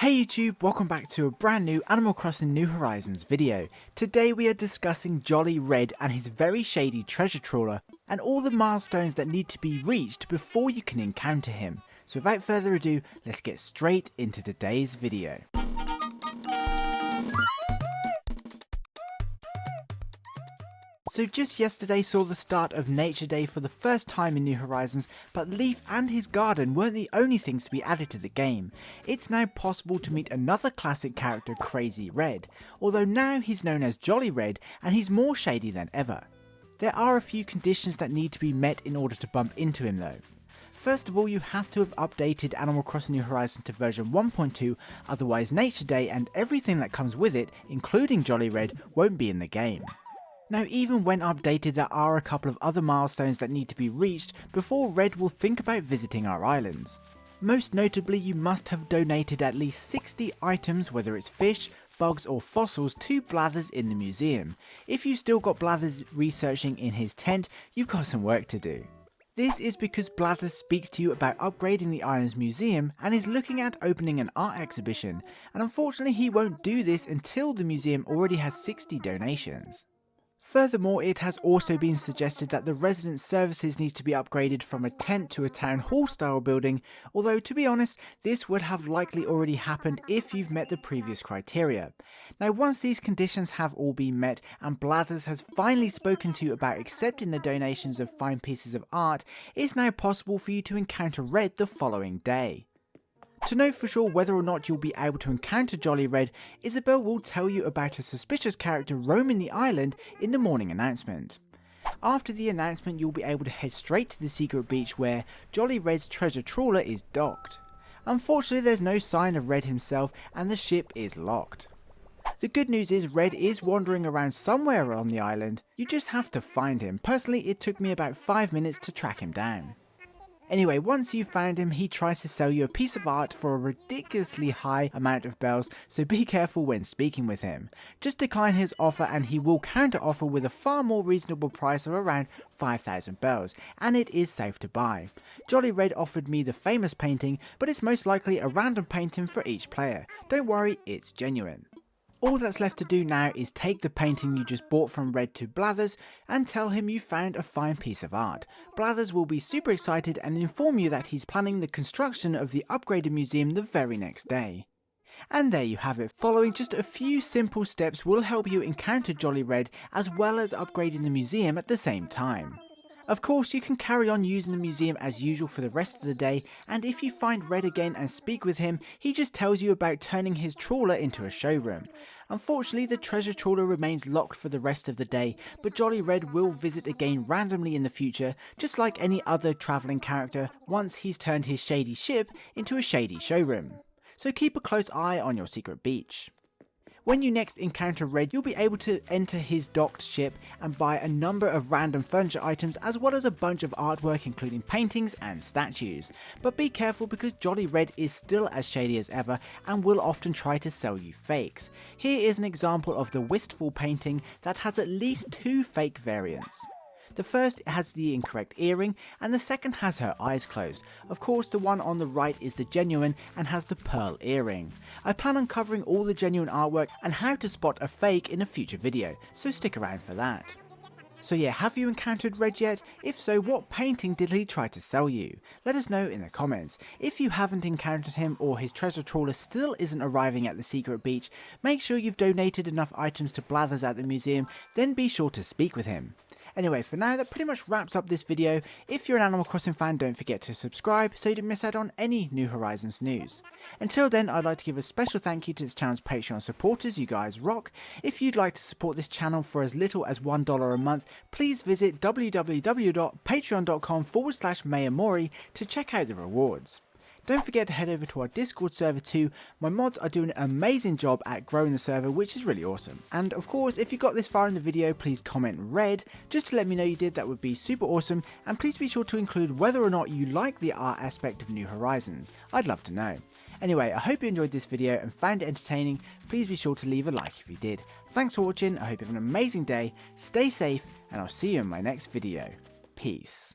Hey YouTube, welcome back to a brand new Animal Crossing New Horizons video. Today we are discussing Jolly Red and his very shady treasure trawler and all the milestones that need to be reached before you can encounter him. So without further ado, let's get straight into today's video. So just yesterday saw the start of Nature Day for the first time in New Horizons, but Leaf and his garden weren't the only things to be added to the game. It's now possible to meet another classic character, Crazy Red, although now he's known as Jolly Red and he's more shady than ever. There are a few conditions that need to be met in order to bump into him though. First of all, you have to have updated Animal Crossing New Horizons to version 1.2, otherwise Nature Day and everything that comes with it, including Jolly Red, won't be in the game. Now even when updated, there are a couple of other milestones that need to be reached before Red will think about visiting our islands. Most notably, you must have donated at least 60 items, whether it's fish, bugs or fossils, to Blathers in the museum. If you've still got Blathers researching in his tent, you've got some work to do. This is because Blathers speaks to you about upgrading the island's museum and is looking at opening an art exhibition, and unfortunately he won't do this until the museum already has 60 donations. Furthermore, it has also been suggested that the resident services needs to be upgraded from a tent to a town hall style building, although to be honest, this would have likely already happened if you've met the previous criteria. Now once these conditions have all been met and Blathers has finally spoken to you about accepting the donations of fine pieces of art, it's now possible for you to encounter Red the following day. To know for sure whether or not you'll be able to encounter Jolly Red, Isabelle will tell you about a suspicious character roaming the island in the morning announcement. After the announcement, you'll be able to head straight to the secret beach where Jolly Red's treasure trawler is docked. Unfortunately, there's no sign of Red himself and the ship is locked. The good news is Red is wandering around somewhere on the island, you just have to find him. Personally, it took me about 5 minutes to track him down. Anyway, once you've found him, he tries to sell you a piece of art for a ridiculously high amount of bells, so be careful when speaking with him. Just decline his offer and he will counter offer with a far more reasonable price of around 5,000 bells, and it is safe to buy. Jolly Red offered me the famous painting, but it's most likely a random painting for each player. Don't worry, it's genuine. All that's left to do now is take the painting you just bought from Red to Blathers and tell him you found a fine piece of art. Blathers will be super excited and inform you that he's planning the construction of the upgraded museum the very next day. And there you have it. Following just a few simple steps will help you encounter Jolly Red as well as upgrading the museum at the same time. Of course, you can carry on using the museum as usual for the rest of the day, and if you find Red again and speak with him, he just tells you about turning his trawler into a showroom. Unfortunately, the treasure trawler remains locked for the rest of the day, but Jolly Red will visit again randomly in the future, just like any other travelling character once he's turned his shady ship into a shady showroom. So keep a close eye on your secret beach. When you next encounter Red, you'll be able to enter his docked ship and buy a number of random furniture items as well as a bunch of artwork including paintings and statues. But be careful because Jolly Red is still as shady as ever and will often try to sell you fakes. Here is an example of the Wistful painting that has at least 2 fake variants. The first has the incorrect earring and the second has her eyes closed. Of course, the one on the right is the genuine and has the pearl earring. I plan on covering all the genuine artwork and how to spot a fake in a future video, so stick around for that. So yeah, have you encountered Red yet? If so, what painting did he try to sell you? Let us know in the comments. If you haven't encountered him or his treasure trawler still isn't arriving at the secret beach, make sure you've donated enough items to Blathers at the museum, then be sure to speak with him. Anyway, for now, that pretty much wraps up this video. If you're an Animal Crossing fan, don't forget to subscribe so you don't miss out on any New Horizons news. Until then, I'd like to give a special thank you to this channel's Patreon supporters, you guys rock. If you'd like to support this channel for as little as $1 a month, please visit www.patreon.com/mayamori to check out the rewards. Don't forget to head over to our Discord server too. My mods are doing an amazing job at growing the server, which is really awesome. And of course, if you got this far in the video, please comment red just to let me know you did. That would be super awesome. And please be sure to include whether or not you like the art aspect of New Horizons. I'd love to know. Anyway, I hope you enjoyed this video and found it entertaining. Please be sure to leave a like if you did. Thanks for watching. I hope you have an amazing day. Stay safe and I'll see you in my next video. Peace.